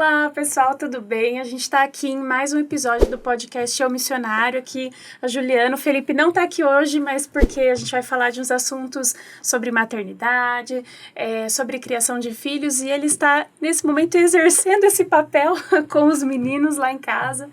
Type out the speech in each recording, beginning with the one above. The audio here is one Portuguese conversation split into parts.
Olá, pessoal, tudo bem? A gente está aqui em mais um episódio do podcast Eu Missionário. Aqui a Juliana, o Felipe não está aqui hoje, mas porque a gente vai falar de uns assuntos sobre maternidade, sobre criação de filhos, e ele está, nesse momento, exercendo esse papel com os meninos lá em casa.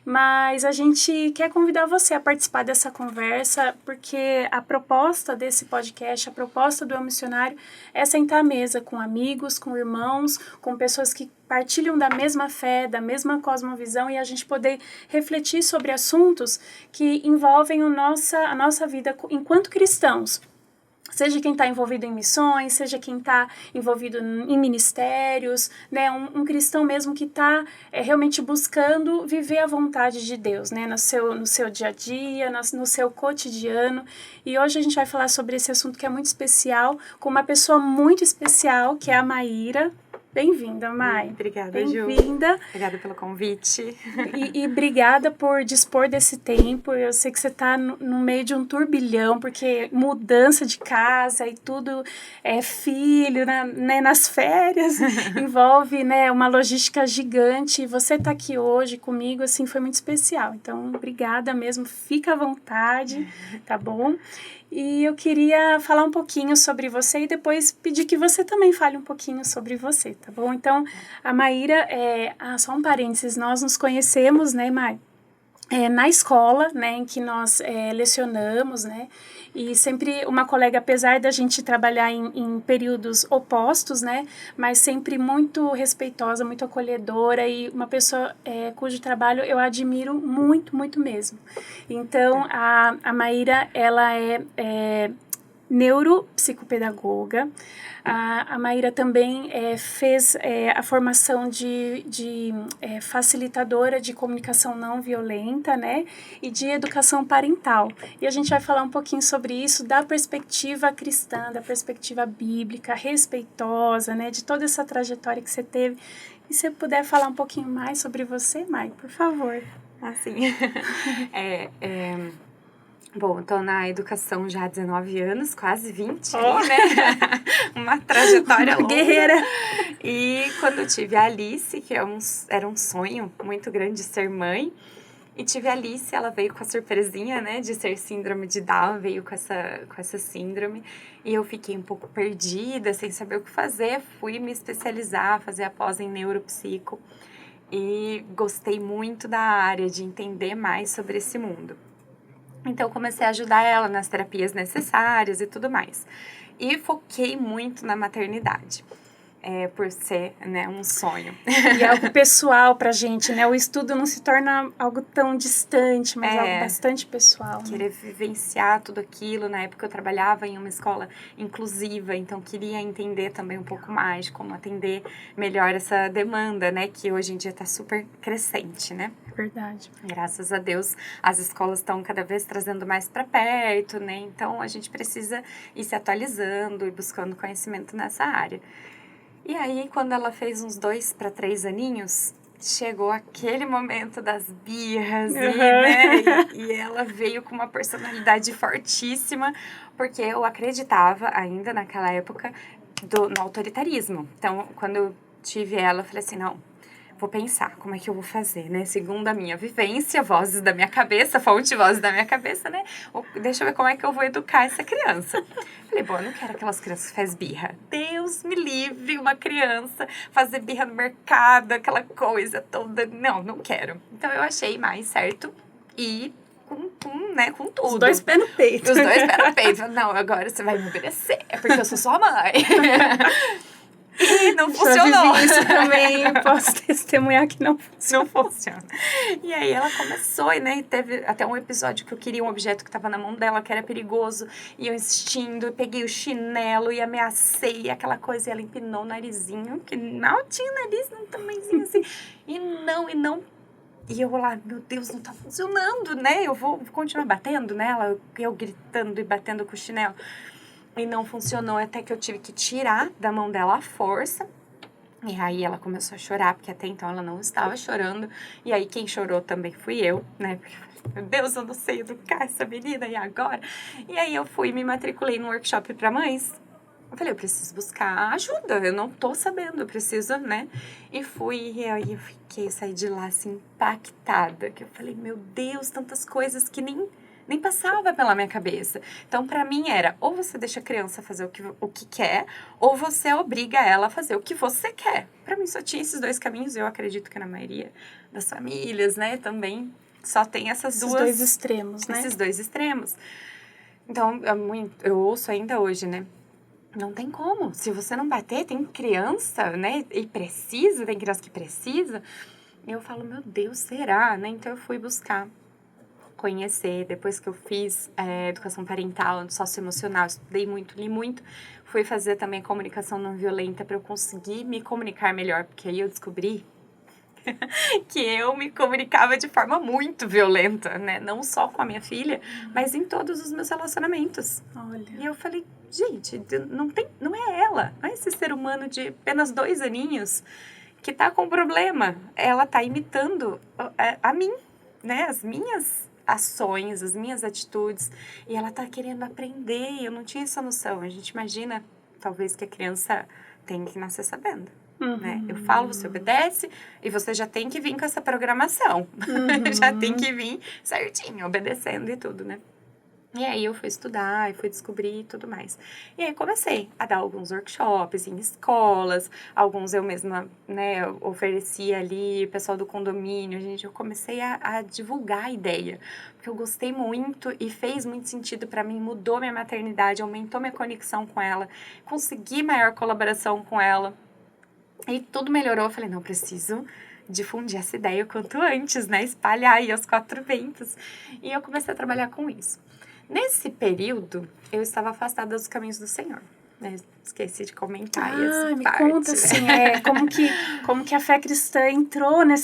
Mas a gente quer convidar você a participar dessa conversa, porque a proposta desse podcast, a proposta do Eu Missionário é sentar à mesa com amigos, com irmãos, com pessoas que partilham da mesma fé, da mesma cosmovisão, e a gente poder refletir sobre assuntos que envolvem a nossa vida enquanto cristãos. Seja quem está envolvido em missões, seja quem está envolvido em ministérios, né? Um cristão mesmo que está realmente buscando viver a vontade de Deus, né? No seu dia a dia, no seu cotidiano. E hoje a gente vai falar sobre esse assunto que é muito especial, com uma pessoa muito especial, que é a Maíra. Bem-vinda, Mai. Obrigada, Ju. Bem-vinda. Obrigada pelo convite. E obrigada por dispor desse tempo. Eu sei que você está no meio de um turbilhão, porque mudança de casa e tudo, filho, né, nas férias, envolve, né, uma logística gigante. E você está aqui hoje comigo, assim, foi muito especial. Então, obrigada mesmo. Fica à vontade, tá bom? E eu queria falar um pouquinho sobre você e depois pedir que você também fale um pouquinho sobre você, tá bom? Então, a Maíra, só um parênteses, nós nos conhecemos, né, Mai? Na escola, né, em que nós lecionamos, né, e sempre uma colega, apesar da gente trabalhar em períodos opostos, né, mas sempre muito respeitosa, muito acolhedora e uma pessoa cujo trabalho eu admiro muito, muito mesmo. Então, a Maíra, ela é neuropsicopedagoga. A Maíra também fez a formação de facilitadora de comunicação não violenta, né? E de educação parental. E a gente vai falar um pouquinho sobre isso da perspectiva cristã, da perspectiva bíblica, respeitosa, né? De toda essa trajetória que você teve. E se você puder falar um pouquinho mais sobre você, Mai, por favor. Sim. Bom, estou na educação já há 19 anos, quase 20, né? Uma trajetória longa. Guerreira! E quando eu tive a Alice, que era um sonho muito grande ser mãe, e tive a Alice, ela veio com a surpresinha, né, de ser síndrome de Down, veio com essa síndrome, e eu fiquei um pouco perdida, sem saber o que fazer, fui me especializar, fazer a pós em neuropsico, e gostei muito da área, de entender mais sobre esse mundo. Então, comecei a ajudar ela nas terapias necessárias e tudo mais. E foquei muito na maternidade, por ser, né, um sonho. E é algo pessoal pra gente, né? O estudo não se torna algo tão distante, mas algo bastante pessoal. Querer vivenciar tudo aquilo. Na época eu trabalhava em uma escola inclusiva, então queria entender também um pouco mais como atender melhor essa demanda, né? Que hoje em dia está super crescente, né? Verdade. Graças a Deus, as escolas estão cada vez trazendo mais para perto, né? Então, a gente precisa ir se atualizando e buscando conhecimento nessa área. E aí, quando ela fez uns 2 para 3 aninhos, chegou aquele momento das birras, e ela veio com uma personalidade fortíssima, porque eu acreditava, ainda naquela época, no autoritarismo. Então, quando eu tive ela, eu falei assim, não, vou pensar como é que eu vou fazer, né? Segundo a minha vivência, vozes da minha cabeça, fonte vozes da minha cabeça, né? Deixa eu ver como é que eu vou educar essa criança. Falei, bom, eu não quero aquelas crianças que fazem birra. Deus me livre, uma criança fazer birra no mercado, aquela coisa toda. Não quero. Então, eu achei mais certo e com tudo. Os 2 pés no peito. Os 2 pés no peito. Não, agora você vai me obedecer, porque eu sou sua mãe. E não funcionou. Isso também, eu posso testemunhar que não funciona. Não funciona. E aí ela começou, né, e teve até um episódio que eu queria um objeto que estava na mão dela, que era perigoso, e eu insistindo, eu peguei o chinelo e ameacei aquela coisa, e ela empinou o narizinho, que mal tinha nariz, um tamanhozinho assim, e não. E eu lá, meu Deus, não tá funcionando, né, eu vou continuar batendo nela, eu gritando e batendo com o chinelo. E não funcionou, até que eu tive que tirar da mão dela a força. E aí ela começou a chorar, porque até então ela não estava chorando. E aí quem chorou também fui eu, né? Meu Deus, eu não sei educar essa menina, e agora? E aí eu fui e me matriculei num workshop para mães. Eu falei, eu preciso buscar ajuda, eu não tô sabendo, eu preciso, né? E fui, e aí eu saí de lá, assim, impactada, que eu falei, meu Deus, tantas coisas que nem passava pela minha cabeça. Então, para mim era, ou você deixa a criança fazer o que quer, ou você obriga ela a fazer o que você quer. Para mim só tinha esses dois caminhos, eu acredito que na maioria das famílias, né, também só tem esses dois extremos, né? Esses dois extremos. Então, eu ouço ainda hoje, né, não tem como. Se você não bater, tem criança, né, e tem criança que precisa. E eu falo, meu Deus, será, né? Então eu fui buscar conhecer, depois que eu fiz educação parental, socioemocional, estudei muito, li muito, fui fazer também comunicação não violenta para eu conseguir me comunicar melhor, porque aí eu descobri que eu me comunicava de forma muito violenta, né? Não só com a minha filha, mas em todos os meus relacionamentos. Olha. E eu falei, gente, não é ela, não é esse ser humano de apenas 2 aninhos que tá com problema. Ela tá imitando a mim, né? As minhas ações, as minhas atitudes, e ela tá querendo aprender. Eu não tinha essa noção. A gente imagina, talvez, que a criança tem que nascer sabendo. Né? Eu falo, você obedece, e você já tem que vir com essa programação. Já tem que vir certinho, obedecendo e tudo, né? E aí eu fui estudar, e fui descobrir e tudo mais. E aí comecei a dar alguns workshops em escolas, alguns eu mesma, né, oferecia ali, o pessoal do condomínio, eu comecei a divulgar a ideia, porque eu gostei muito e fez muito sentido para mim, mudou minha maternidade, aumentou minha conexão com ela, consegui maior colaboração com ela, e tudo melhorou. Eu falei, não, preciso difundir essa ideia o quanto antes, né, espalhar aí aos 4 ventos. E eu comecei a trabalhar com isso. Nesse período, eu estava afastada dos caminhos do Senhor. Né? Esqueci de comentar essa me parte. Conta, assim, como que a fé cristã entrou na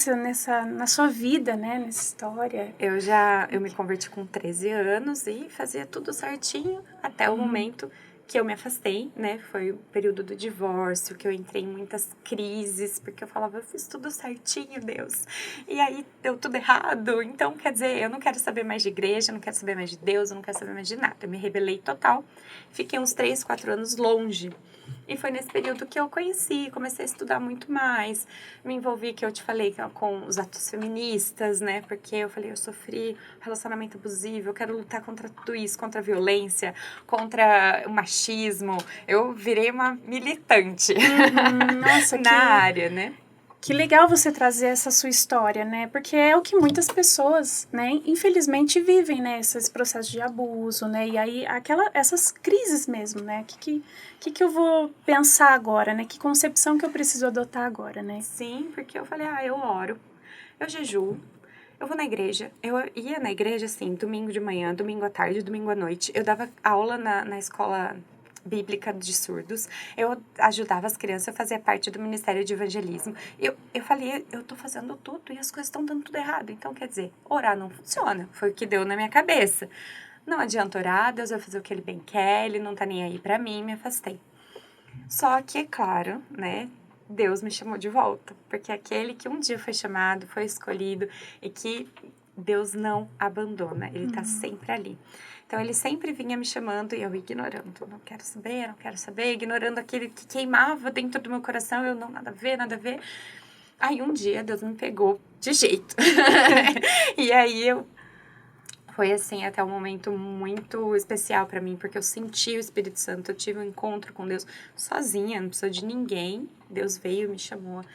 sua vida, né? Nessa história. Eu me converti com 13 anos e fazia tudo certinho até o momento que eu me afastei, né? Foi o período do divórcio, que eu entrei em muitas crises, porque eu falava, eu fiz tudo certinho, Deus. E aí deu tudo errado. Então, quer dizer, eu não quero saber mais de igreja, eu não quero saber mais de Deus, eu não quero saber mais de nada. Eu me rebelei total. Fiquei uns 3, 4 anos longe. E foi nesse período que eu comecei a estudar muito mais, me envolvi, que eu te falei, com os atos feministas, né, porque eu falei, eu sofri relacionamento abusivo, eu quero lutar contra tudo isso, contra a violência, contra o machismo, eu virei uma militante Nossa, na área, né. Que legal você trazer essa sua história, né? Porque é o que muitas pessoas, né, infelizmente vivem, né, esses processos de abuso, né? E aí essas crises mesmo, né? Que eu vou pensar agora, né? Que concepção que eu preciso adotar agora, né? Sim, porque eu falei, eu oro, eu jejuo, eu vou na igreja. Eu ia na igreja, assim, domingo de manhã, domingo à tarde, domingo à noite. Eu dava aula na escola bíblica de surdos. Eu ajudava as crianças, eu fazia parte do Ministério de Evangelismo. Eu falei, eu tô fazendo tudo e as coisas estão dando tudo errado. Então, quer dizer, orar não funciona. Foi o que deu na minha cabeça. Não adianta orar, Deus vai fazer o que Ele bem quer, Ele não tá nem aí pra mim, me afastei. Só que, é claro, né, Deus me chamou de volta. Porque aquele que um dia foi chamado, foi escolhido e que Deus não abandona. Ele tá sempre ali. Então, ele sempre vinha me chamando e eu ignorando. Não quero saber. Ignorando aquele que queimava dentro do meu coração. Eu não, nada a ver. Aí, um dia, Deus me pegou de jeito. E aí, foi assim, até um momento muito especial para mim, porque eu senti o Espírito Santo, eu tive um encontro com Deus sozinha, não precisou de ninguém. Deus veio, me chamou.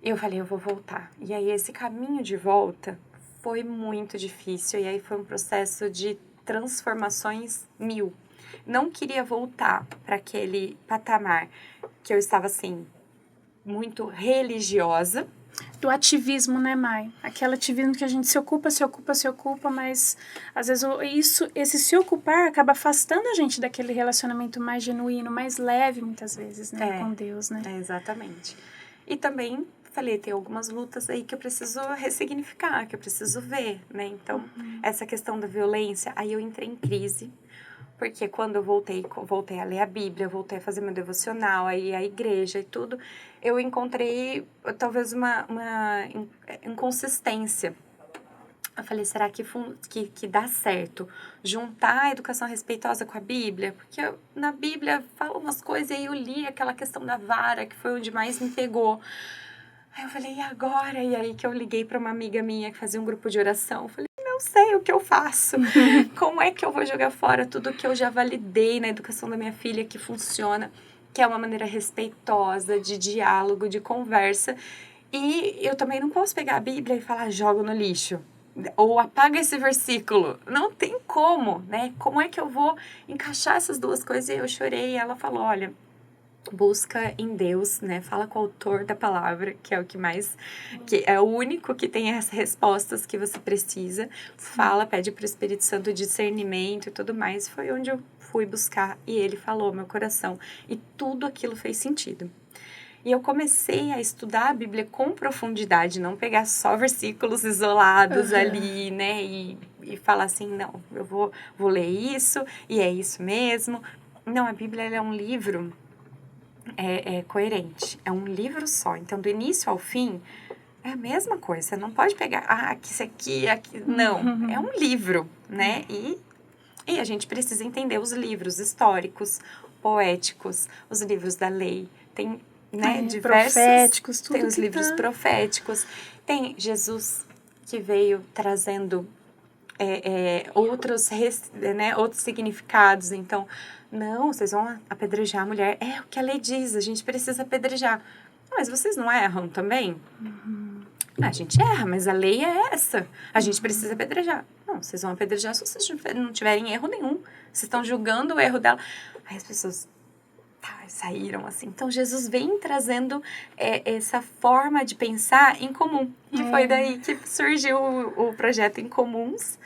E eu falei, eu vou voltar. E aí, esse caminho de volta foi muito difícil. E aí, foi um processo de transformações 1000. Não queria voltar para aquele patamar que eu estava, assim, muito religiosa. Do ativismo, né, Mai? Aquele ativismo que a gente se ocupa, mas às vezes esse se ocupar acaba afastando a gente daquele relacionamento mais genuíno, mais leve, muitas vezes, né, com Deus, né? Exatamente. E também falei, tem algumas lutas aí que eu preciso ressignificar, que eu preciso ver, né? Então, essa questão da violência, aí eu entrei em crise, porque quando eu voltei a ler a Bíblia, voltei a fazer meu devocional, aí a igreja e tudo, eu encontrei talvez uma inconsistência. Eu falei, será que dá certo juntar a educação respeitosa com a Bíblia? Porque na Bíblia fala umas coisas e aí eu li aquela questão da vara, que foi onde mais me pegou. Aí eu falei, e agora? E aí que eu liguei para uma amiga minha que fazia um grupo de oração. Eu falei, não sei o que eu faço. Como é que eu vou jogar fora tudo que eu já validei na educação da minha filha que funciona, que é uma maneira respeitosa, de diálogo, de conversa. E eu também não posso pegar a Bíblia e falar, jogo no lixo. Ou apaga esse versículo. Não tem como, né? Como é que eu vou encaixar essas duas coisas? E eu chorei e ela falou, olha, busca em Deus, né? Fala com o autor da palavra, que é o que é o único que tem as respostas que você precisa. Fala, pede para o Espírito Santo discernimento e tudo mais. Foi onde eu fui buscar e ele falou meu coração. E tudo aquilo fez sentido. E eu comecei a estudar a Bíblia com profundidade, não pegar só versículos isolados ali, né? E falar assim, não, eu vou ler isso, e é isso mesmo. Não, a Bíblia ela é um livro coerente, é um livro só. Então, do início ao fim, é a mesma coisa. Você não pode pegar, isso aqui, não. É um livro, né? E a gente precisa entender os livros históricos, poéticos, os livros da lei. Tem... né, diversos, proféticos, tudo tem os livros proféticos, tem Jesus que veio trazendo outros significados. Então, não, vocês vão apedrejar a mulher, é o que a lei diz, a gente precisa apedrejar. Mas vocês não erram também? A gente erra, mas a lei é essa, a gente precisa apedrejar. Não, vocês vão apedrejar se vocês não tiverem erro nenhum, vocês estão julgando o erro dela. Aí as pessoas saíram assim. Então, Jesus vem trazendo essa forma de pensar em comum. E foi daí que surgiu o projeto Em Comuns.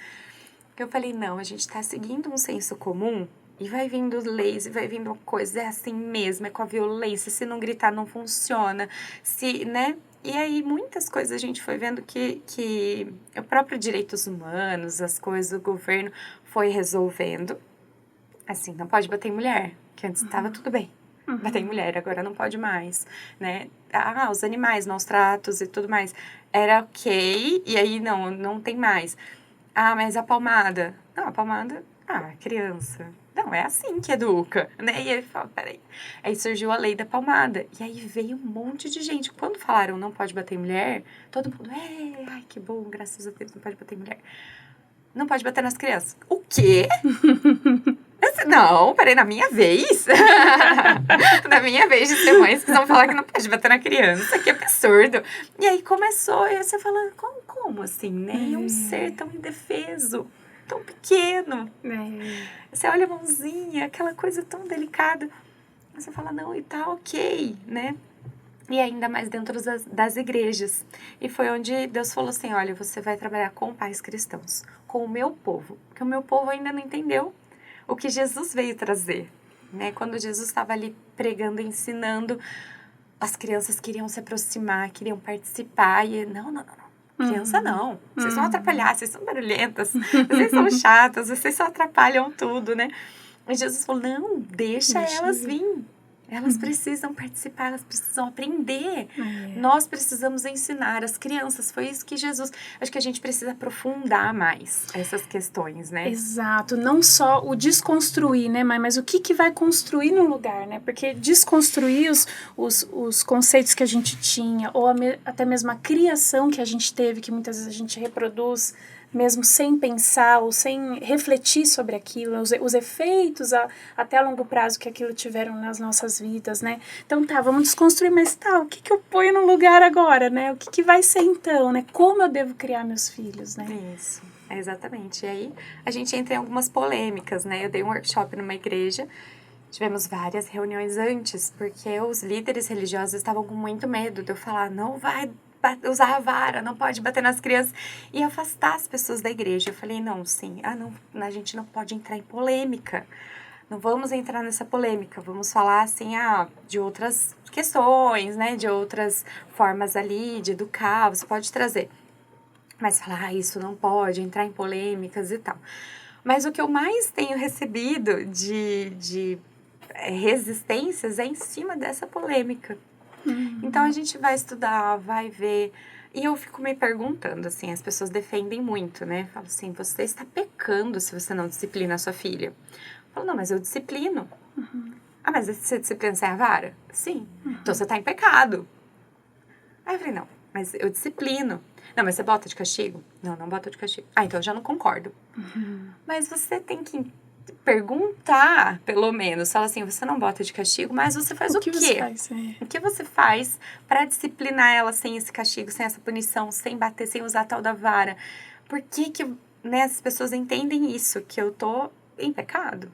Que eu falei, não, a gente está seguindo um senso comum e vai vindo leis, e vai vindo coisa, é assim mesmo, é com a violência, se não gritar não funciona, né? E aí, muitas coisas a gente foi vendo que o próprio direitos humanos, as coisas do governo foi resolvendo. Assim, não pode bater em mulher, que antes estava tudo bem. Bater em mulher, agora não pode mais, né? Os animais, maus tratos e tudo mais. Era ok, e aí não tem mais. Mas a palmada? Não, a palmada, criança. Não, é assim que educa, né? E aí fala, peraí. Aí surgiu a lei da palmada. E aí veio um monte de gente. Quando falaram não pode bater em mulher, todo mundo, ai, que bom, graças a Deus, não pode bater em mulher. Não pode bater nas crianças. O quê? Não, peraí, na minha vez? Na minha vez de ser mãe, vocês vão falar que não pode bater na criança, que absurdo. E aí começou, e aí você fala, como assim, né? E um ser tão indefeso, tão pequeno. Você olha a mãozinha, aquela coisa tão delicada. Você fala, não, e tá ok, né? E ainda mais dentro das igrejas. E foi onde Deus falou assim, olha, você vai trabalhar com pais cristãos, com o meu povo. Porque o meu povo ainda não entendeu o que Jesus veio trazer, né? Quando Jesus estava ali pregando, ensinando, as crianças queriam se aproximar, queriam participar. E não. Criança não. Vocês vão atrapalhar, vocês são barulhentas, vocês são chatas, vocês só atrapalham tudo, né? E Jesus falou, não, deixa elas vir. Elas precisam participar, elas precisam aprender. Nós precisamos ensinar as crianças. Foi isso que Jesus... Acho que a gente precisa aprofundar mais essas questões, né? Exato. Não só o desconstruir, né, Mai? Mas o que vai construir no lugar, né? Porque desconstruir os conceitos que a gente tinha, ou até mesmo a criação que a gente teve, que muitas vezes a gente reproduz mesmo sem pensar ou sem refletir sobre aquilo, os efeitos até a longo prazo que aquilo tiveram nas nossas vidas, né? Então vamos desconstruir, mas o que eu ponho no lugar agora, né? O que vai ser então, né? Como eu devo criar meus filhos, né? Isso, exatamente. E aí a gente entra em algumas polêmicas, né? Eu dei um workshop numa igreja, tivemos várias reuniões antes, porque os líderes religiosos estavam com muito medo de eu falar, não vai usar a vara, não pode bater nas crianças e afastar as pessoas da igreja. Eu falei, não, a gente não pode entrar em polêmica, não vamos entrar nessa polêmica, vamos falar assim, de outras questões, né, de outras formas ali, de educar, você pode trazer, mas falar, isso não pode, entrar em polêmicas e tal. Mas o que eu mais tenho recebido de resistências é em cima dessa polêmica. Então, a gente vai estudar, vai ver, E eu fico me perguntando, assim, as pessoas defendem muito, né? Falam assim, você está pecando se você não disciplina a sua filha. Eu falo, não, mas eu disciplino. Ah, mas você disciplina sem a vara? Sim. Então você está em pecado. Aí eu falei, não, mas eu disciplino. Não, mas você bota de castigo? Não, não bota de castigo. Ah, então eu já não concordo. Mas você tem que perguntar, pelo menos. Fala assim, você não bota de castigo, mas você faz o quê? Você faz? O que você faz para disciplinar ela sem esse castigo, sem essa punição, sem bater, sem usar a tal da vara? Por que né, as pessoas entendem isso? Que eu tô em pecado?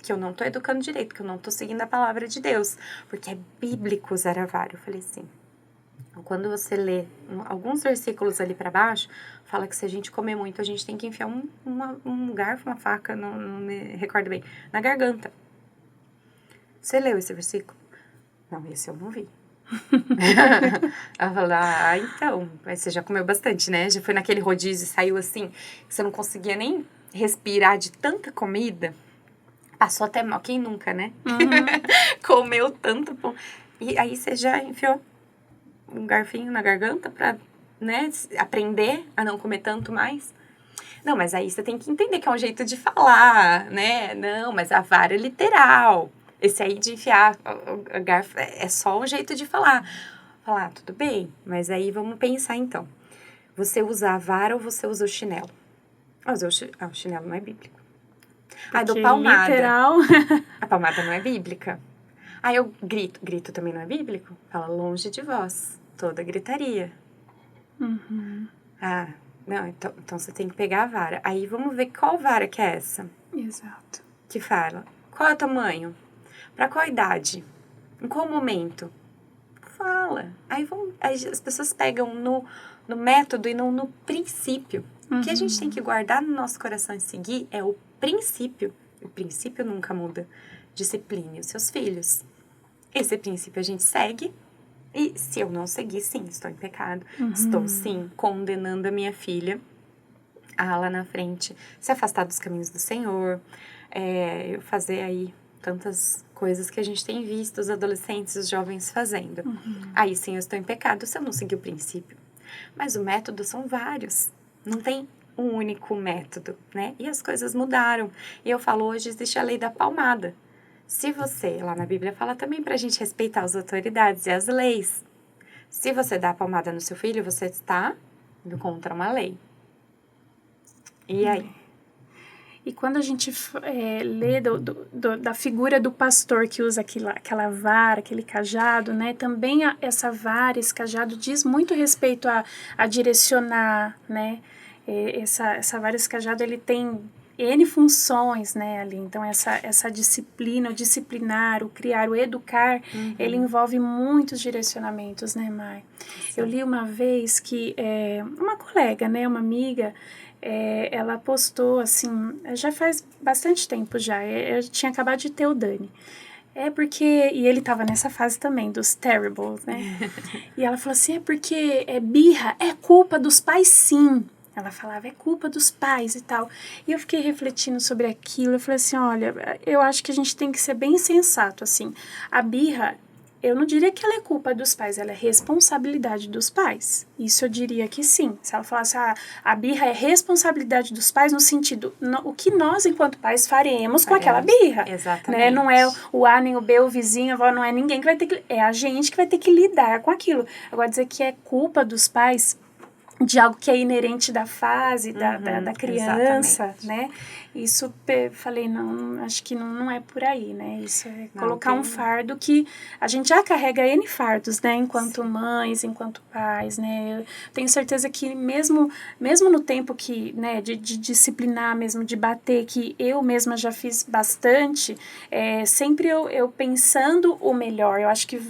Que eu não tô educando direito, que eu não tô seguindo a palavra de Deus. Porque é bíblico usar a vara. Eu falei assim, quando você lê alguns versículos ali para baixo, fala que se a gente comer muito, a gente tem que enfiar um garfo, uma faca, não me recordo bem, na garganta. Você leu esse versículo? Não, esse eu não vi. Ela falou, então, mas você já comeu bastante, né? Já foi naquele rodízio e saiu assim, que você não conseguia nem respirar de tanta comida. Passou até mal, quem nunca, né? Comeu tanto pão. E aí você já enfiou um garfinho na garganta pra, né, aprender a não comer tanto mais. Não, mas aí você tem que entender que é um jeito de falar, né? Não, mas a vara é literal. Esse aí de enfiar a garfo é só um jeito de falar. Falar, tudo bem, mas aí vamos pensar então. Você usa a vara ou você usa o chinelo? O chinelo não é bíblico. Aí do palmada. Literal. A palmada não é bíblica. Aí eu grito. Grito também não é bíblico? Fala, longe de vós, toda gritaria. Ah, não, então você tem que pegar a vara. Aí vamos ver qual vara que é essa. Exato. Que fala, qual é o tamanho? Pra qual idade? Em qual momento? Fala. Aí as pessoas pegam no método e não no princípio. O que a gente tem que guardar no nosso coração e seguir é o princípio. O princípio nunca muda. Discipline os seus filhos. Esse princípio a gente segue. E se eu não seguir, sim, estou em pecado. Estou, sim, condenando a minha filha a lá na frente se afastar dos caminhos do Senhor. Eu fazer aí tantas coisas que a gente tem visto os adolescentes, os jovens fazendo. Aí sim eu estou em pecado se eu não seguir o princípio. Mas o método são vários. Não tem um único método, né? E as coisas mudaram. E eu falo, hoje existe a lei da palmada. Se você, lá na Bíblia fala também pra gente respeitar as autoridades e as leis. Se você dá a palmada no seu filho, você está indo contra uma lei. E aí? E quando a gente lê da figura do pastor que usa aquela vara, aquele cajado, né? Também essa vara, esse cajado diz muito respeito a direcionar, né? Essa vara, esse cajado, ele tem N funções, né, ali. Então, essa disciplina, o disciplinar, o criar, o educar, ele envolve muitos direcionamentos, né, Mai? Eu li uma vez que uma colega, né, uma amiga, ela postou, assim, já faz bastante tempo já, eu tinha acabado de ter o Dani. E ele tava nessa fase também, dos terribles, né? E ela falou assim, porque birra é culpa dos pais, sim. Ela falava, é culpa dos pais e tal. E eu fiquei refletindo sobre aquilo, eu falei assim, olha, eu acho que a gente tem que ser bem sensato, assim. A birra, eu não diria que ela é culpa dos pais, ela é responsabilidade dos pais. Isso eu diria que sim. Se ela falasse, a birra é responsabilidade dos pais no sentido, o que nós, enquanto pais, faremos com aquela birra. Exatamente. Né? Não é o A, nem o B, o vizinho, a avó, não é ninguém que vai ter que... É a gente que vai ter que lidar com aquilo. Agora, dizer que é culpa dos pais de algo que é inerente da fase, da criança, exatamente. Né? Isso, falei, não, acho que não é por aí, né? Isso é colocar um fardo que a gente já carrega N fardos, né? Enquanto mães, enquanto pais, né? Eu tenho certeza que mesmo no tempo que, né, de disciplinar mesmo, de bater, que eu mesma já fiz bastante, sempre eu pensando o melhor. Eu acho que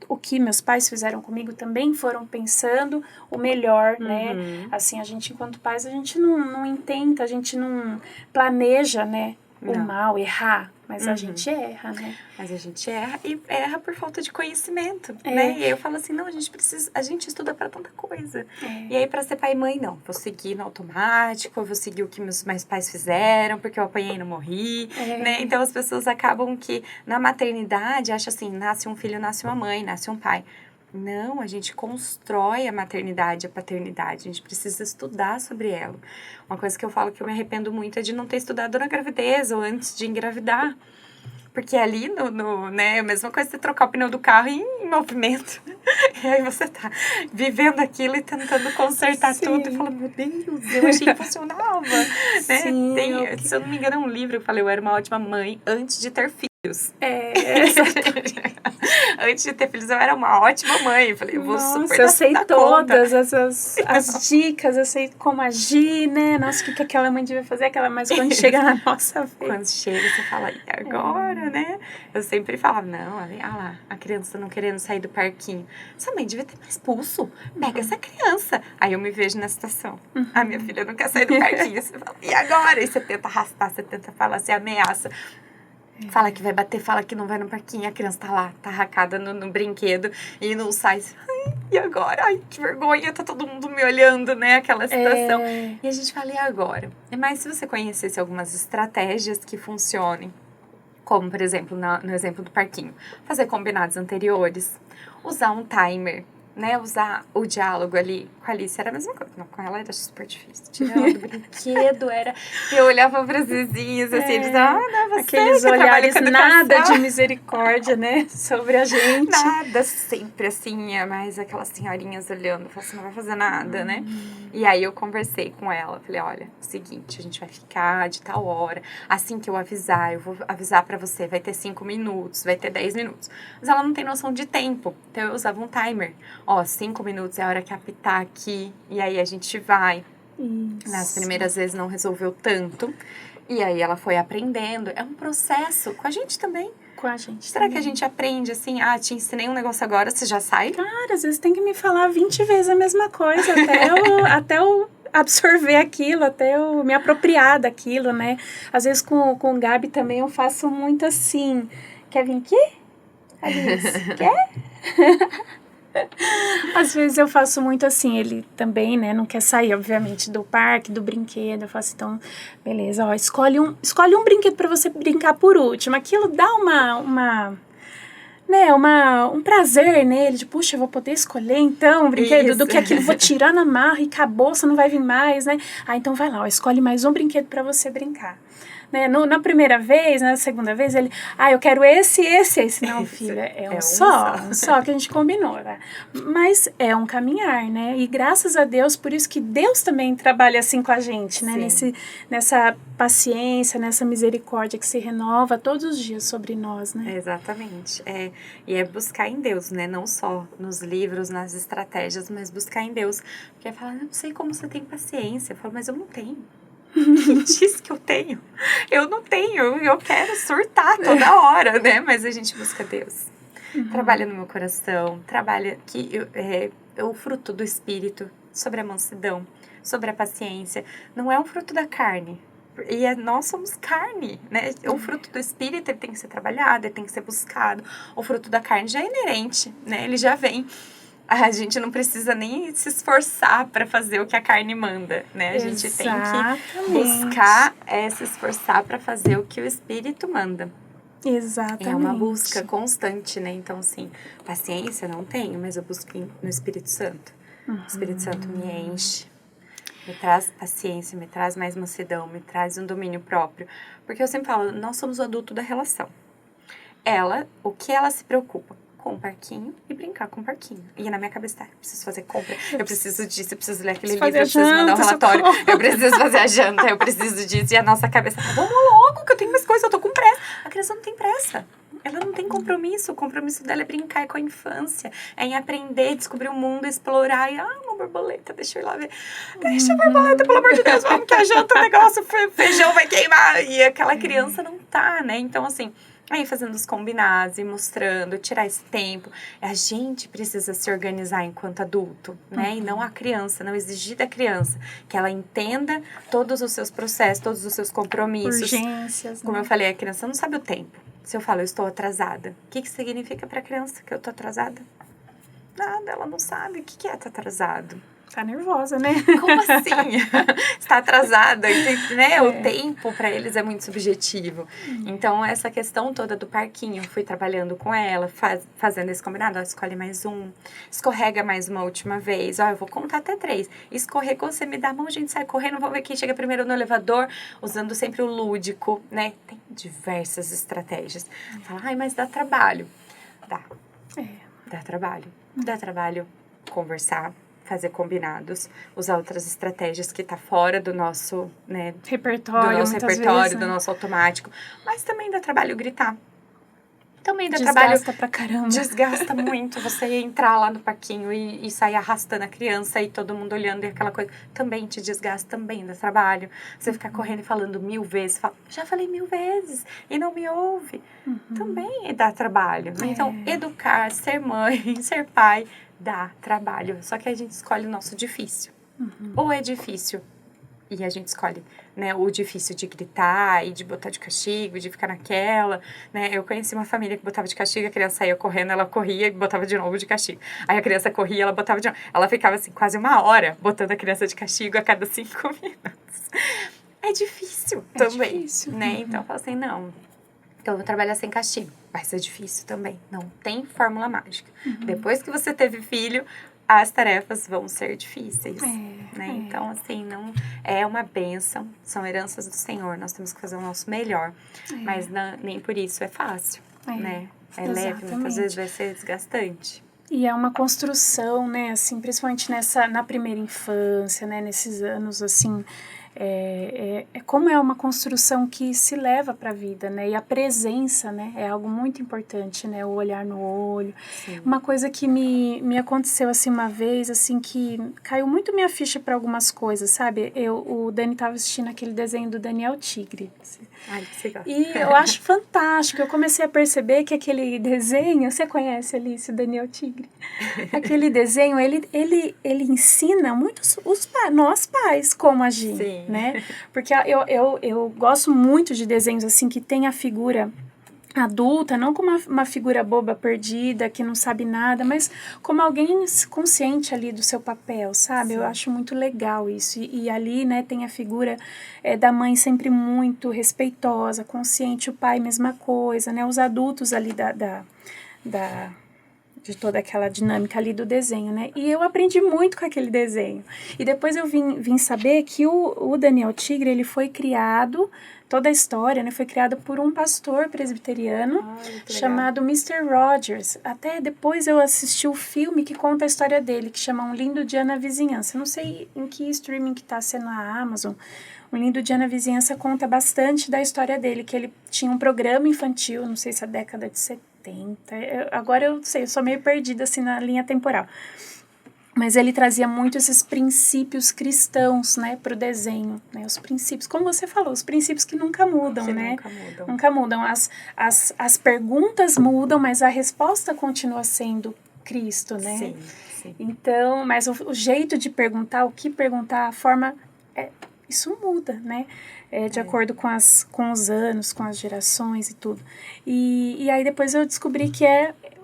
o que meus pais fizeram comigo também foram pensando o melhor, né? Assim, a gente, enquanto pais, a gente não intenta, a gente não planeja, né? O mal, errar, mas a gente erra, né? Mas a gente erra e erra por falta de conhecimento, né? E aí eu falo assim, não, a gente estuda pra tanta coisa. E aí pra ser pai e mãe, não, vou seguir no automático, eu vou seguir o que meus pais fizeram, porque eu apanhei e não morri, né? Então as pessoas acabam que na maternidade acham assim, nasce um filho, nasce uma mãe, nasce um pai. Não, a gente constrói a maternidade, a paternidade. A gente precisa estudar sobre ela. Uma coisa que eu falo que eu me arrependo muito é de não ter estudado na gravidez ou antes de engravidar. Porque ali, né, é a mesma coisa você trocar o pneu do carro em movimento. E aí você tá vivendo aquilo e tentando consertar tudo. E fala, meu Deus, eu achei que funcionava. Né? Se eu não me engano, é um livro que eu falei, eu era uma ótima mãe antes de ter filhos. Antes de ter filhos, eu era uma ótima mãe. Eu falei, eu vou super eu sei todas as dicas, eu sei como agir, né? Nossa, o que aquela mãe devia fazer, mas quando chega na nossa vez. Quando chega, você fala, e agora, né? Eu sempre falava, não, olha lá, a criança não querendo sair do parquinho. Sua mãe devia ter mais pulso. Pega essa criança. Aí eu me vejo na situação. A minha filha não quer sair do parquinho. Você fala, e agora? E você tenta arrastar, você tenta falar, você ameaça. Fala que vai bater, fala que não vai no parquinho. A criança tá lá, tá arracada no brinquedo e não sai. Ai, e agora? Ai, que vergonha, tá todo mundo me olhando, né? Aquela situação. E a gente fala, e agora? Mas se você conhecesse algumas estratégias que funcionem, como, por exemplo, no exemplo do parquinho, fazer combinados anteriores, usar um timer, né? Usar o diálogo ali. Com a Alice era a mesma coisa. Não, com ela era super difícil. Tirar ela do brinquedo era... Eu olhava para os vizinhos, assim, eles diziam, não, você aqueles olhares nada de misericórdia, né? Sobre a gente. Nada, sempre assim, mais aquelas senhorinhas olhando, falando, você não vai fazer nada, né? E aí eu conversei com ela, falei, olha, seguinte, a gente vai ficar de tal hora, assim que eu avisar, eu vou avisar para você, vai ter 5 minutos, vai ter 10 minutos. Mas ela não tem noção de tempo, então eu usava um timer. 5 minutos é a hora que apitar aqui, e aí a gente vai. Isso. Nas primeiras vezes não resolveu tanto, e aí ela foi aprendendo. É um processo, com a gente também. Com a gente Será também. que a gente aprende assim, te ensinei um negócio agora, você já sai? Cara, às vezes tem que me falar 20 vezes a mesma coisa, até eu absorver aquilo, até eu me apropriar daquilo, né? Às vezes com o Gabi também eu faço muito assim, quer vir aqui? Alice, quer? Às vezes eu faço muito assim, ele também, né, não quer sair, obviamente, do parque, do brinquedo. Eu faço, então, beleza, escolhe um brinquedo pra você brincar por último. Aquilo dá um prazer nele, de, puxa, eu vou poder escolher, então, um brinquedo, do que aquilo, vou tirar na marra e acabou, você não vai vir mais, né? Então vai lá, escolhe mais um brinquedo pra você brincar. Né? Na primeira vez, na segunda vez, ele... eu quero esse. Não, filha, é um só que a gente combinou, né? Mas é um caminhar, né? E graças a Deus, por isso que Deus também trabalha assim com a gente, né? Nessa paciência, nessa misericórdia que se renova todos os dias sobre nós, né? Exatamente. E é buscar em Deus, né? Não só nos livros, nas estratégias, mas buscar em Deus. Porque fala, não sei como você tem paciência. Eu falo, mas eu não tenho. Quem diz que eu tenho? Eu não tenho, eu quero surtar toda hora, né? Mas a gente busca Deus. Trabalha no meu coração, trabalha que é o fruto do Espírito, sobre a mansidão, sobre a paciência. Não é um fruto da carne. E nós somos carne, né? O fruto do Espírito ele tem que ser trabalhado, ele tem que ser buscado. O fruto da carne já é inerente, né? Ele já vem. A gente não precisa nem se esforçar para fazer o que a carne manda, né? A gente tem que buscar, se esforçar para fazer o que o Espírito manda. Exatamente. É uma busca constante, né? Então, assim, paciência não tenho, mas eu busco no Espírito Santo. O Espírito Santo me enche, me traz paciência, me traz mais mansidão, me traz um domínio próprio. Porque eu sempre falo, nós somos o adulto da relação. O que ela se preocupa? Com o parquinho e brincar com o parquinho. E na minha cabeça, eu preciso fazer compra, eu preciso disso, eu preciso ler aquele livro, eu preciso mandar um relatório, eu preciso fazer a janta, eu preciso disso. E a nossa cabeça vamos logo, que eu tenho mais coisa, eu tô com pressa. A criança não tem pressa. Ela não tem compromisso. O compromisso dela é brincar com a infância, é em aprender, descobrir o mundo, explorar. E, uma borboleta, deixa eu ir lá ver. Deixa a borboleta, pelo amor de Deus, vamos que a janta, o negócio, o feijão vai queimar. E aquela criança não tá, né? Então, assim... Aí fazendo os combinados e mostrando, tirar esse tempo. A gente precisa se organizar enquanto adulto, né? E não a criança, não exigir da criança que ela entenda todos os seus processos, todos os seus compromissos. Urgências, Como eu falei, a criança não sabe o tempo. Se eu falo, eu estou atrasada, o que significa para a criança que eu estou atrasada? Nada, ela não sabe o que é estar atrasado. Tá nervosa, né? Como assim? Está atrasada, né? O tempo para eles é muito subjetivo. Então, essa questão toda do parquinho, eu fui trabalhando com ela, fazendo esse combinado, ó, escolhe mais um, escorrega mais uma última vez, ó, eu vou contar até 3. Escorregou, você me dá a mão, a gente sai correndo, vamos ver quem chega primeiro no elevador, usando sempre o lúdico, né? Tem diversas estratégias. Fala, ai, mas dá trabalho. Dá. Dá trabalho. Dá trabalho conversar, fazer combinados, usar outras estratégias que tá fora do nosso, né, repertório, do nosso repertório, vezes, né? do nosso automático, mas também dá trabalho gritar. Também dá desgasta trabalho. Pra caramba. Desgasta muito você entrar lá no parquinho e sair arrastando a criança e todo mundo olhando e aquela coisa. Também te desgasta, também dá trabalho. Você ficar correndo e falando 1000 vezes. Já falei 1000 vezes e não me ouve. Também dá trabalho. Então, educar, ser mãe, ser pai, dá trabalho. Só que a gente escolhe o nosso difícil. Ou é difícil e a gente escolhe, né, o difícil de gritar e de botar de castigo, de ficar naquela, né? Eu conheci uma família que botava de castigo, a criança saía correndo, ela corria e botava de novo de castigo. Aí a criança corria, ela botava de novo. Ela ficava assim quase 1 hora botando a criança de castigo a cada 5 minutos. É difícil também, difícil. né? Então eu falo assim, não, então eu vou trabalhar sem castigo. Vai ser difícil também. Não tem fórmula mágica. Depois que você teve filho, as tarefas vão ser difíceis, né? Então, assim, não é uma bênção, são heranças do Senhor, nós temos que fazer o nosso melhor, mas nem por isso é fácil, né? É leve, muitas vezes vai ser desgastante. E é uma construção, né, assim, principalmente na primeira infância, né, nesses anos, assim, como é uma construção que se leva para a vida, né, e a presença, né, é algo muito importante, né, o olhar no olho. Sim. Uma coisa que me aconteceu, assim, uma vez, assim, que caiu muito minha ficha para algumas coisas, sabe, o Dani estava assistindo aquele desenho do Daniel Tigre. Ai, que você gosta. E eu acho fantástico, eu comecei a perceber que aquele desenho, você conhece, Alice, o Daniel Tigre? Aquele desenho, ele ensina muito nós pais como agir. Sim. Né? Porque eu gosto muito de desenhos assim que tem a figura adulta, não como uma figura boba perdida, que não sabe nada, mas como alguém consciente ali do seu papel, sabe? Sim. Eu acho muito legal isso. E ali, né, tem a figura da mãe sempre muito respeitosa, consciente, o pai mesma coisa, né? Os adultos ali de toda aquela dinâmica ali do desenho, né? E eu aprendi muito com aquele desenho. E depois eu vim saber que o Daniel Tigre, ele foi criado, toda a história, né? Foi criado por um pastor presbiteriano chamado Mr. Rogers. Até depois eu assisti o filme que conta a história dele, que chama Um Lindo Dia na Vizinhança. Não sei em que streaming que tá sendo a Amazon. Um Lindo Dia na Vizinhança conta bastante da história dele, que ele tinha um programa infantil, não sei se é a década de 70. Agora eu sei, eu sou meio perdida assim na linha temporal. Mas ele trazia muito esses princípios cristãos, né, pro desenho, né, os princípios, como você falou, os princípios que nunca mudam, né? Nunca mudam. Nunca mudam. As perguntas mudam, mas a resposta continua sendo Cristo, né? Sim, sim. Então, mas o jeito de perguntar, o que perguntar, a forma, isso muda, né? De acordo com os anos, com as gerações e tudo. E aí depois eu descobri que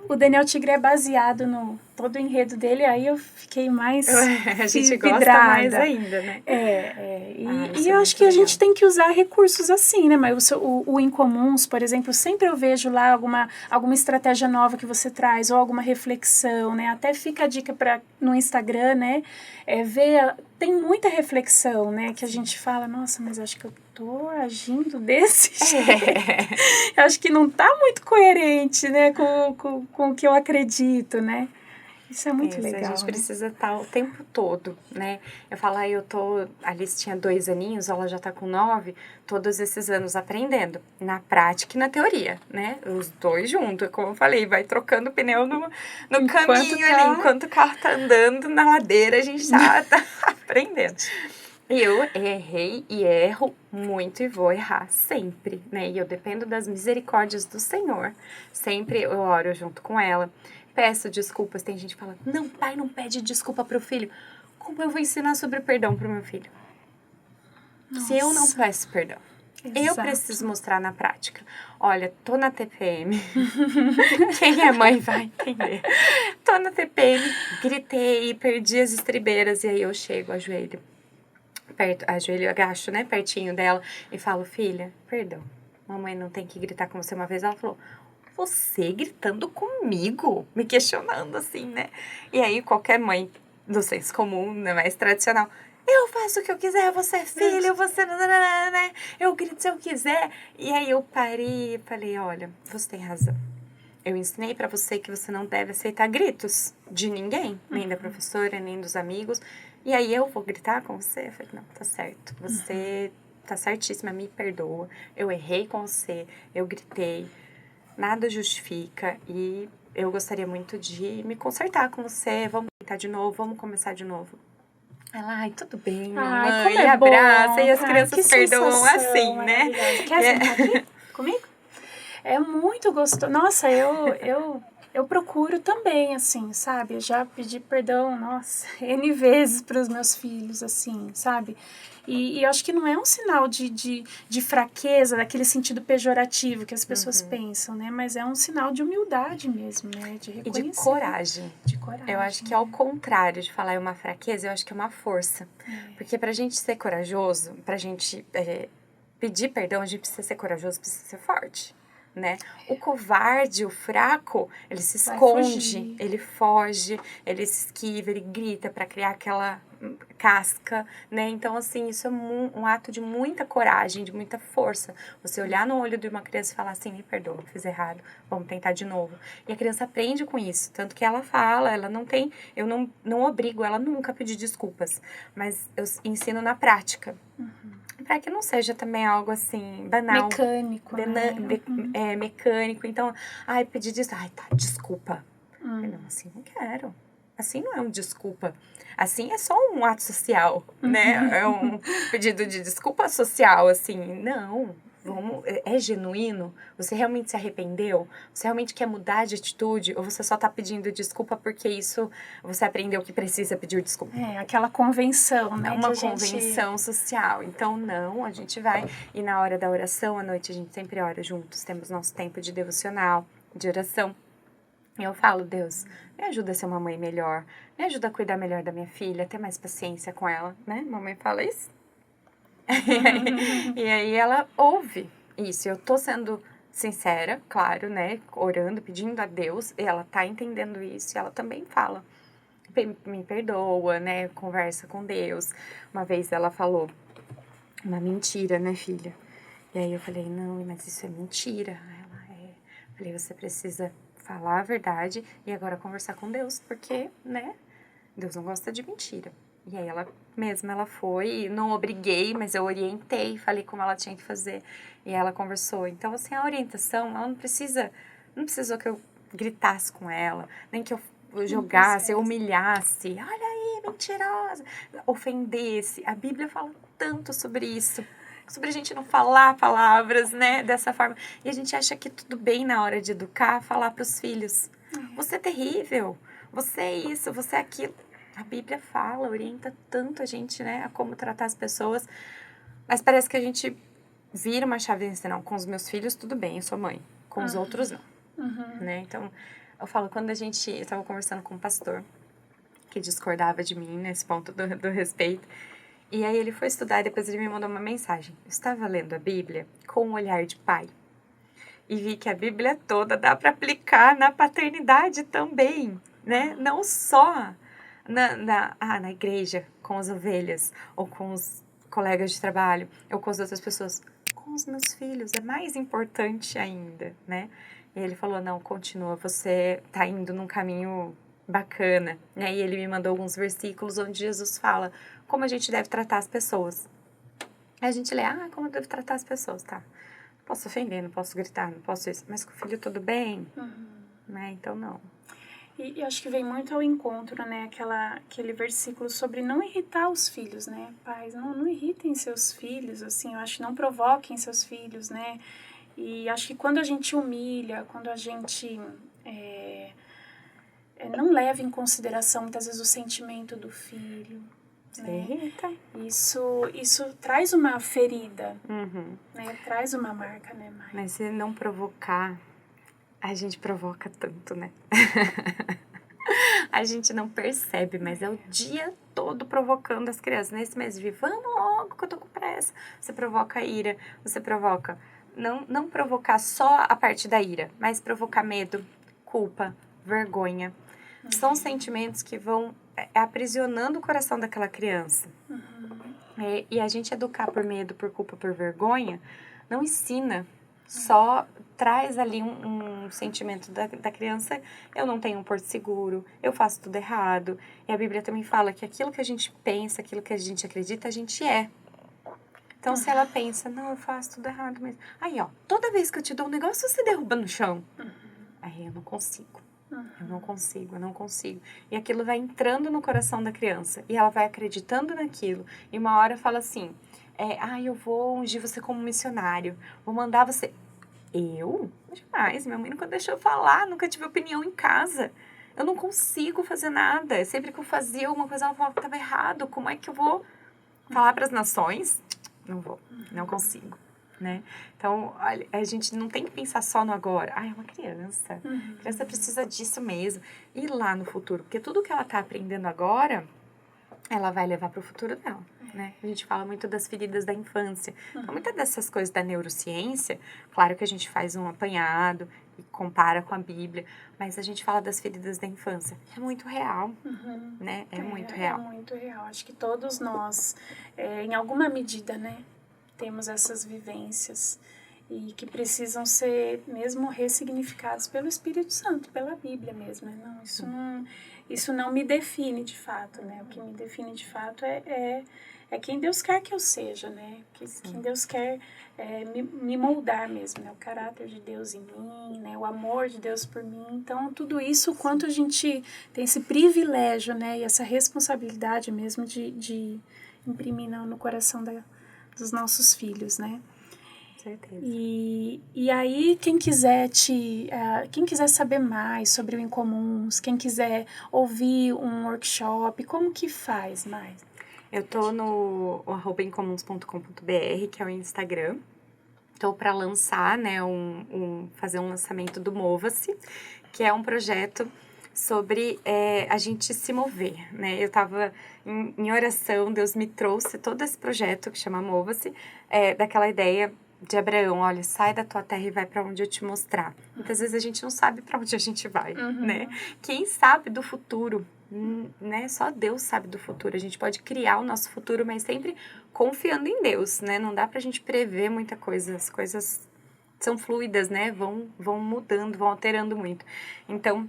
o Daniel Tigre é baseado no todo o enredo dele, aí eu fiquei mais a gente vidrada. Gosta mais ainda, né? E eu acho que legal. A gente tem que usar recursos assim, né? Mas o Incomuns, por exemplo, sempre eu vejo lá alguma estratégia nova que você traz, ou alguma reflexão, né? Até fica a dica no Instagram, né? Tem muita reflexão, né? Que a gente fala, nossa, mas acho que eu tô agindo desse jeito. Eu acho que não tá muito coerente, né? Com o que eu acredito, né? Isso é muito legal. A gente precisa estar o tempo todo, né? Eu falo, a Alice tinha 2 aninhos, ela já tá com 9, todos esses anos aprendendo, na prática e na teoria, né? Os 2 juntos, como eu falei, vai trocando pneu no caminho ali, enquanto o carro tá andando na ladeira, a gente tá aprendendo. E eu errei e erro muito e vou errar sempre, né? E eu dependo das misericórdias do Senhor. Sempre eu oro junto com ela. Peço desculpas. Tem gente que fala, não, pai não pede desculpa pro filho. Como eu vou ensinar sobre perdão pro meu filho? Nossa. Se eu não peço perdão. Eu Exato. preciso mostrar na prática. Olha, tô na TPM. Quem é mãe vai entender. Tô na TPM, gritei, perdi as estribeiras. E aí eu chego, ajoelho, agacho, né, pertinho dela. E falo, filha, perdão. Mamãe não tem que gritar com você uma vez. Ela falou, você gritando comigo? Me questionando assim, né? E aí qualquer mãe do senso comum, né, mais tradicional... Eu faço o que eu quiser, você é filho, você... né? Eu grito se eu quiser. E aí eu parei e falei, olha, você tem razão. Eu ensinei pra você que você não deve aceitar gritos de ninguém, nem da professora, nem dos amigos. E aí eu vou gritar com você? Eu falei, não, tá certo. Você tá certíssima, me perdoa. Eu errei com você, eu gritei. Nada justifica e eu gostaria muito de me consertar com você. Vamos tentar de novo, vamos começar de novo. Ela, ai, tudo bem, mamãe, Ai, como e é abraça, bom. e as Ai, crianças que perdoam sensação assim, né? maravilhosa. Quer sentar aqui comigo? É muito gostoso. Nossa, eu procuro também, assim, sabe? Eu já pedi perdão, nossa, N vezes para os meus filhos, assim, sabe? E eu acho que não é um sinal de fraqueza, daquele sentido pejorativo que as pessoas pensam, né? Mas é um sinal de humildade mesmo, né? De reconhecer. E de coragem. De coragem. Eu acho que ao contrário de falar é uma fraqueza, eu acho que é uma força. Porque pra gente ser corajoso, pra gente pedir perdão, a gente precisa ser corajoso, precisa ser forte. Né? O covarde, o fraco, ele se esconde, ele foge, ele se esquiva, ele grita para criar aquela casca, né? Então, assim, isso é um ato de muita coragem, de muita força. Você olhar no olho de uma criança e falar assim, me perdoa, fiz errado, vamos tentar de novo. E a criança aprende com isso, tanto que ela fala, ela não tem, eu não obrigo ela nunca a pedir desculpas, mas eu ensino na prática. Para que não seja também algo assim, banal. Mecânico, né? Mecânico. Então, ai, pedir isso. Ai, tá, desculpa. Não, assim não quero. Assim não é um desculpa. Assim é só um ato social, né? É um pedido de desculpa social, assim. Não, é genuíno? Você realmente se arrependeu? Você realmente quer mudar de atitude? Ou você só tá pedindo desculpa porque isso você aprendeu que precisa pedir desculpa? É, aquela convenção, né? Uma convenção social. Então, não, a gente vai. E na hora da oração, à noite, a gente sempre ora juntos. Temos nosso tempo de devocional, de oração. E eu falo, Deus, me ajuda a ser uma mãe melhor. Me ajuda a cuidar melhor da minha filha, ter mais paciência com ela, né? Mamãe fala isso. E aí ela ouve isso. Eu tô sendo sincera, claro, né? Orando, pedindo a Deus. E ela tá entendendo isso. E ela também fala. Me perdoa, né? Conversa com Deus. Uma vez ela falou uma mentira, né, filha? E aí eu falei, não, mas isso é mentira. Ela Eu falei, você precisa falar a verdade e agora conversar com Deus, porque, né, Deus não gosta de mentira. E aí ela foi, não obriguei, mas eu orientei, falei como ela tinha que fazer. E ela conversou. Então, assim, a orientação, ela não precisou que eu gritasse com ela, nem que eu jogasse, humilhasse, olha aí, mentirosa, ofendesse. A Bíblia fala tanto sobre isso, sobre a gente não falar palavras, né, dessa forma. E a gente acha que tudo bem na hora de educar, falar para os filhos, você é terrível, você é isso, você é aquilo. A Bíblia fala, orienta tanto a gente, né, a como tratar as pessoas, mas parece que a gente vira uma chave assim, não, com os meus filhos tudo bem, eu sou mãe, com os outros não, né, então... Eu falo, quando eu estava conversando com um pastor que discordava de mim nesse ponto do respeito, e aí ele foi estudar e depois ele me mandou uma mensagem. Eu estava lendo a Bíblia com um olhar de pai e vi que a Bíblia toda dá para aplicar na paternidade também, né? Não só na igreja, com as ovelhas, ou com os colegas de trabalho, ou com as outras pessoas. Com os meus filhos, é mais importante ainda, né? E ele falou, não, continua, você tá indo num caminho bacana. E aí ele me mandou alguns versículos onde Jesus fala como a gente deve tratar as pessoas. Aí a gente lê, como eu devo tratar as pessoas, tá? Não posso ofender, não posso gritar, não posso isso. Mas com o filho tudo bem? Né? Então não. E acho que vem muito ao encontro, né, aquele versículo sobre não irritar os filhos, né, pais, não irritem seus filhos, assim, eu acho que não provoquem seus filhos, né, e acho que quando a gente humilha, quando a gente não leva em consideração muitas vezes o sentimento do filho, né? Irrita. Isso traz uma ferida, Uhum. né? Traz uma marca, né, Mai? Mas se não provocar, a gente provoca tanto, né? A gente não percebe, mas é o dia todo provocando as crianças. Nesse mês de vamos logo que eu tô com pressa. Você provoca ira, você provoca... Não provocar só a parte da ira, mas provocar medo, culpa, vergonha. São sentimentos que vão aprisionando o coração daquela criança. E a gente educar por medo, por culpa, por vergonha, não ensina. Só traz ali um sentimento da criança, eu não tenho um porto seguro, eu faço tudo errado. E a Bíblia também fala que aquilo que a gente pensa, aquilo que a gente acredita, a gente é. Então, se ela pensa, não, eu faço tudo errado mesmo. Aí, ó, toda vez que eu te dou um negócio, você derruba no chão. Aí, eu não consigo. Eu não consigo. E aquilo vai entrando no coração da criança. E ela vai acreditando naquilo. E uma hora fala assim, eu vou ungir você como missionário. Vou mandar você... Eu? Jamais. Minha mãe nunca deixou eu falar. Nunca tive opinião em casa. Eu não consigo fazer nada. Sempre que eu fazia alguma coisa, ela falava que estava errado. Como é que eu vou falar para as nações? Não vou. Não consigo. Né? Então, olha, a gente não tem que pensar só no agora. É uma criança. A criança precisa disso mesmo. E lá no futuro. Porque tudo que ela está aprendendo agora, ela vai levar para o futuro dela. Né? A gente fala muito das feridas da infância. Então, muitas dessas coisas da neurociência, claro que a gente faz um apanhado e compara com a Bíblia, mas a gente fala das feridas da infância. É muito real. Né? É muito real. É muito real. Acho que todos nós, em alguma medida, né? Temos essas vivências e que precisam ser mesmo ressignificadas pelo Espírito Santo, pela Bíblia mesmo. Né? Não, isso não me define de fato, né? O que me define de fato é quem Deus quer que eu seja, né? Quem Deus quer me moldar mesmo, né? O caráter de Deus em mim, né? O amor de Deus por mim. Então, tudo isso, quanto a gente tem esse privilégio, né? E essa responsabilidade mesmo de imprimir no coração dos nossos filhos, né? Certeza. E aí, quem quiser saber mais sobre o Incomuns, quem quiser ouvir um workshop, como que faz mais? Eu tô no @incomuns.com.br, que é o Instagram. Tô para lançar, né, fazer um lançamento do Mova-se, que é um projeto sobre a gente se mover, né? Eu tava em oração, Deus me trouxe todo esse projeto que chama Mova-se, daquela ideia de Abraão, olha, sai da tua terra e vai para onde eu te mostrar. Muitas vezes a gente não sabe para onde a gente vai, né? Quem sabe do futuro, né? Só Deus sabe do futuro. A gente pode criar o nosso futuro, mas sempre confiando em Deus, né? Não dá pra gente prever muita coisa. As coisas são fluidas, né? Vão mudando, vão alterando muito. Então,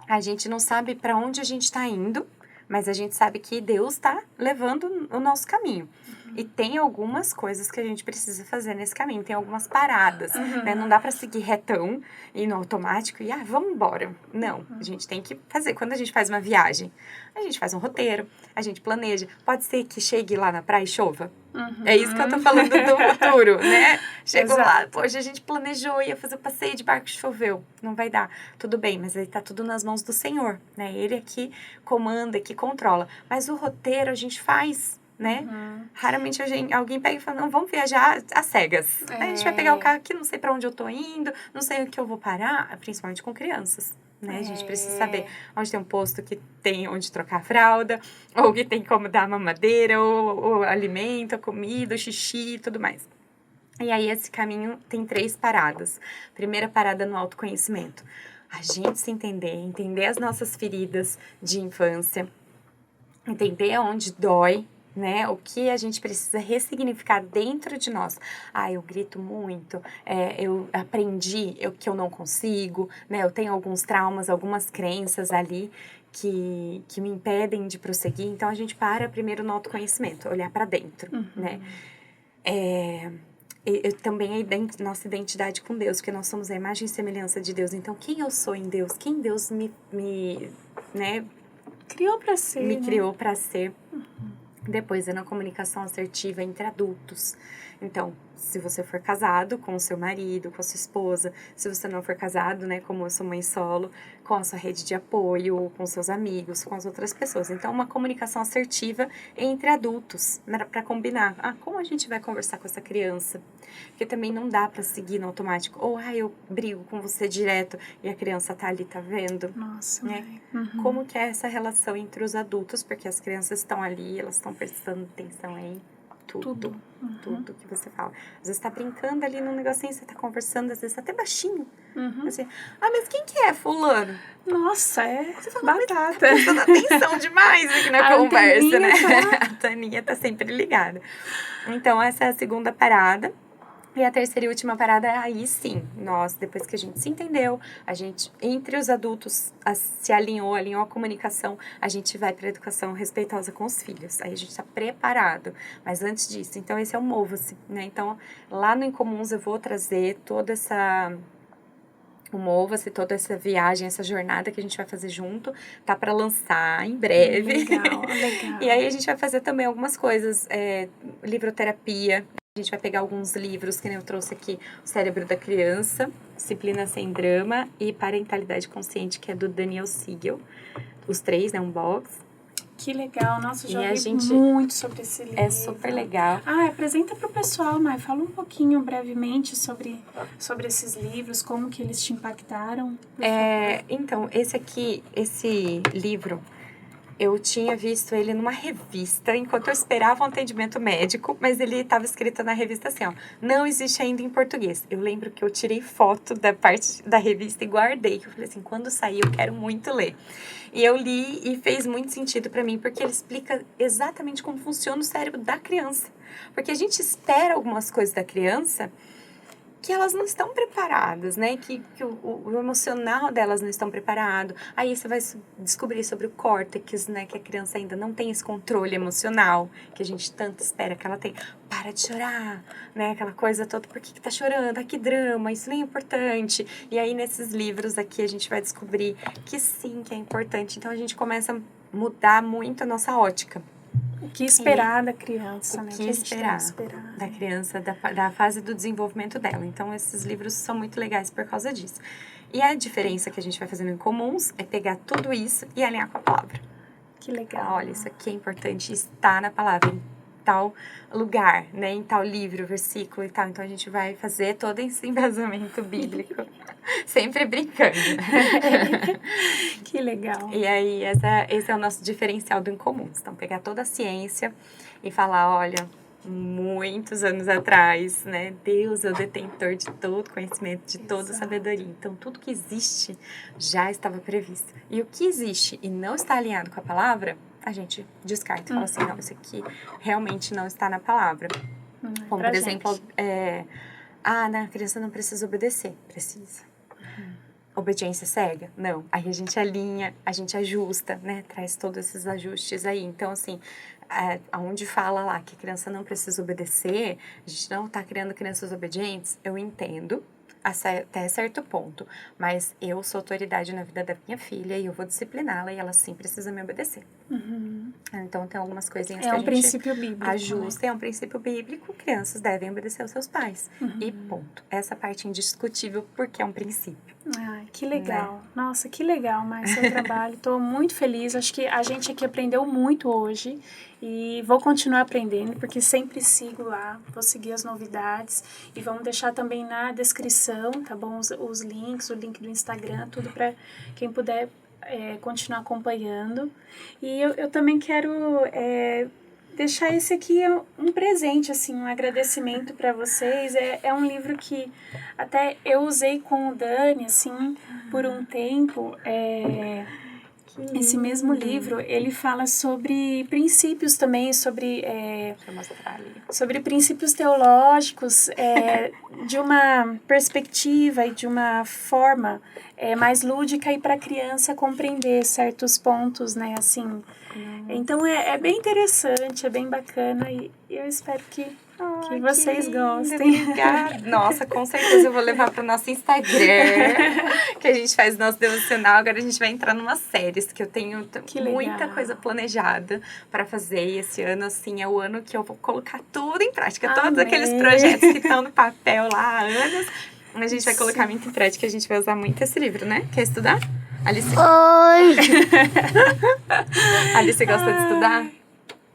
a gente não sabe para onde a gente está indo, mas a gente sabe que Deus está levando o nosso caminho. E tem algumas coisas que a gente precisa fazer nesse caminho, tem algumas paradas, né? Não dá para seguir retão e no automático e, vamos embora. Não, a gente tem que fazer. Quando a gente faz uma viagem, a gente faz um roteiro, a gente planeja. Pode ser que chegue lá na praia e chova. É isso que eu tô falando do futuro, né? Chegou lá, poxa, a gente planejou, ia fazer o passeio de barco, choveu. Não vai dar. Tudo bem, mas aí tá tudo nas mãos do Senhor, né? Ele é que comanda, que controla. Mas o roteiro a gente faz, né? Raramente alguém pega e fala, não, vamos viajar às cegas. Aí a gente vai pegar o carro aqui, não sei pra onde eu tô indo, não sei o que eu vou parar, principalmente com crianças. Né? A gente precisa saber onde tem um posto que tem onde trocar a fralda, ou que tem como dar mamadeira, ou alimento, a comida, o xixi e tudo mais. E aí esse caminho tem 3 paradas. Primeira parada no autoconhecimento. A gente se entender as nossas feridas de infância, entender onde dói, né? O que a gente precisa ressignificar dentro de nós. Eu grito muito, eu aprendi que eu não consigo, né? Eu tenho alguns traumas, algumas crenças ali que me impedem de prosseguir. Então, a gente para primeiro no autoconhecimento, olhar para dentro, né? Também nossa identidade com Deus, porque nós somos a imagem e semelhança de Deus. Então, quem eu sou em Deus? Quem Deus né? Criou para ser, me né? criou para ser. Depois é na comunicação assertiva entre adultos. Então, se você for casado, com o seu marido, com a sua esposa, se você não for casado, né, como eu sou mãe solo, com a sua rede de apoio, com seus amigos, com as outras pessoas. Então, uma comunicação assertiva entre adultos, para combinar. Como a gente vai conversar com essa criança? Porque também não dá para seguir no automático. Ou, eu brigo com você direto e a criança tá ali, tá vendo? Nossa, né? Como que é essa relação entre os adultos? Porque as crianças estão ali, elas estão prestando atenção em tudo que você fala. Às vezes tá brincando ali num negocinho, você tá conversando, às vezes até baixinho. Assim, mas quem que é fulano? Nossa, você fala, batata. Tá prestando atenção demais aqui na conversa, né? Tá... A Taninha tá sempre ligada. Então, essa é a segunda parada. E a terceira e última parada é aí sim, nós, depois que a gente se entendeu, a gente, entre os adultos, se alinhou a comunicação, a gente vai para a educação respeitosa com os filhos. Aí a gente está preparado. Mas antes disso, então esse é o Mova-se, né? Então, lá no Incomuns eu vou trazer toda essa... O Mova-se, toda essa viagem, essa jornada que a gente vai fazer junto, tá para lançar em breve. Legal. E aí a gente vai fazer também algumas coisas, livroterapia. A gente vai pegar alguns livros, que nem eu trouxe aqui, O Cérebro da Criança, Disciplina Sem Drama e Parentalidade Consciente, que é do Daniel Siegel. Os 3, né, um box. Que legal, nossa, já vi muito sobre esse livro. É super legal. Apresenta para o pessoal, Mai, fala um pouquinho brevemente sobre esses livros, como que eles te impactaram. Então, esse livro, eu tinha visto ele numa revista, enquanto eu esperava um atendimento médico, mas ele estava escrito na revista assim, não existe ainda em português. Eu lembro que eu tirei foto da parte da revista e guardei, que eu falei assim, quando sair eu quero muito ler. E eu li e fez muito sentido para mim, porque ele explica exatamente como funciona o cérebro da criança. Porque a gente espera algumas coisas da criança que elas não estão preparadas, né? Que o emocional delas não estão preparado. Aí você vai descobrir sobre o córtex, né? Que a criança ainda não tem esse controle emocional que a gente tanto espera que ela tenha. Para de chorar, né? Aquela coisa toda, por que tá chorando? Que drama, isso nem é importante. E aí, nesses livros aqui, a gente vai descobrir que sim, que é importante. Então, a gente começa a mudar muito a nossa ótica. O que esperar da criança, né? O que esperar da criança, da fase do desenvolvimento dela. Então, esses livros são muito legais por causa disso. E a diferença que a gente vai fazendo em Comuns é pegar tudo isso e alinhar com a palavra. Que legal. Olha, isso aqui é importante, está na palavra, em tal lugar, né? Em tal livro, versículo e tal. Então, a gente vai fazer todo esse embasamento bíblico. Sempre brincando. Que legal. E aí, esse é o nosso diferencial do Incomuns. Então, pegar toda a ciência e falar, olha, muitos anos atrás, né? Deus é o detentor de todo conhecimento, de toda sabedoria. Então, tudo que existe já estava previsto. E o que existe e não está alinhado com a palavra, a gente descarta e fala assim, não, isso aqui realmente não está na palavra. Como, por exemplo, a criança não precisa obedecer. Precisa. Obediência cega? Não. Aí a gente alinha, a gente ajusta, né? Traz todos esses ajustes aí. Então, assim, aonde fala lá que a criança não precisa obedecer, a gente não tá criando crianças obedientes, eu entendo até certo ponto. Mas eu sou autoridade na vida da minha filha e eu vou discipliná-la e ela sim precisa me obedecer. Então, tem algumas coisinhas que a gente princípio bíblico, ajusta. É um princípio bíblico, crianças devem obedecer aos seus pais. E ponto. Essa parte é indiscutível porque é um princípio. Ai, que legal. Né? Nossa, que legal, Mai, seu trabalho. Estou muito feliz. Acho que a gente aqui aprendeu muito hoje e vou continuar aprendendo, porque sempre sigo lá, vou seguir as novidades e vamos deixar também na descrição, tá bom? Os links, o link do Instagram, tudo para quem puder continuar acompanhando. E eu também quero deixar esse aqui um presente, assim, um agradecimento para vocês. É um livro que até eu usei com o Dani, assim, por um tempo. Esse mesmo livro, ele fala sobre princípios também, sobre princípios teológicos, de uma perspectiva e de uma forma mais lúdica e para a criança compreender certos pontos, né, assim. Então é bem interessante, é bem bacana e eu espero que vocês gostem. Obrigada. Nossa, com certeza eu vou levar para o nosso Instagram, que a gente faz nosso devocional. Agora a gente vai entrar numa série, que eu tenho muita coisa planejada para fazer. E esse ano, assim, é o ano que eu vou colocar tudo em prática. Amém. Todos aqueles projetos que estão no papel lá há anos, a gente vai colocar muito em prática. A gente vai usar muito esse livro, né? Quer estudar? Alice? Oi! Alice gosta de estudar?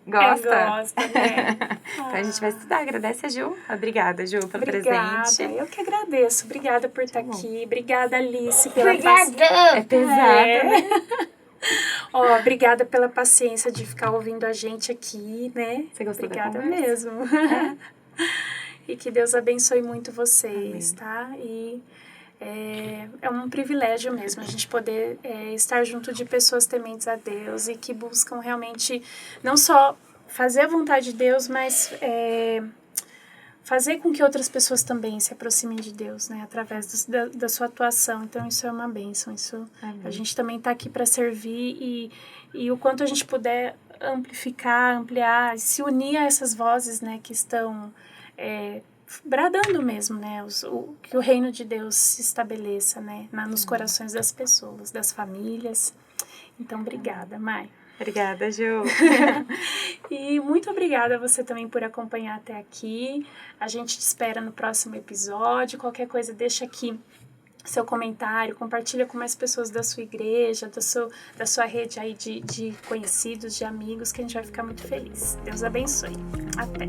Gosta? Gosta, né? Então a gente vai estudar. Agradece a Ju. Obrigada, Ju, pelo presente. Eu que agradeço. Obrigada por estar aqui. Obrigada, Alice, pela Obrigada! É pesado, né? Ó, obrigada pela paciência de ficar ouvindo a gente aqui, né? Você gostou Obrigada da conversa? mesmo. E que Deus abençoe muito vocês, tá? E é um privilégio mesmo a gente poder estar junto de pessoas tementes a Deus e que buscam realmente não só fazer a vontade de Deus, mas fazer com que outras pessoas também se aproximem de Deus, né? Através da sua atuação. Então, isso é uma bênção. A gente também está aqui para servir e o quanto a gente puder amplificar, ampliar, se unir a essas vozes, né? Que estão bradando mesmo, né? Que o reino de Deus se estabeleça, né? Nos corações das pessoas, das famílias. Então, obrigada, Mai. Obrigada, Ju. E muito obrigada a você também por acompanhar até aqui. A gente te espera no próximo episódio. Qualquer coisa, deixa aqui seu comentário, compartilha com mais pessoas da sua igreja, da sua rede aí de conhecidos, de amigos, que a gente vai ficar muito feliz. Deus abençoe. Até!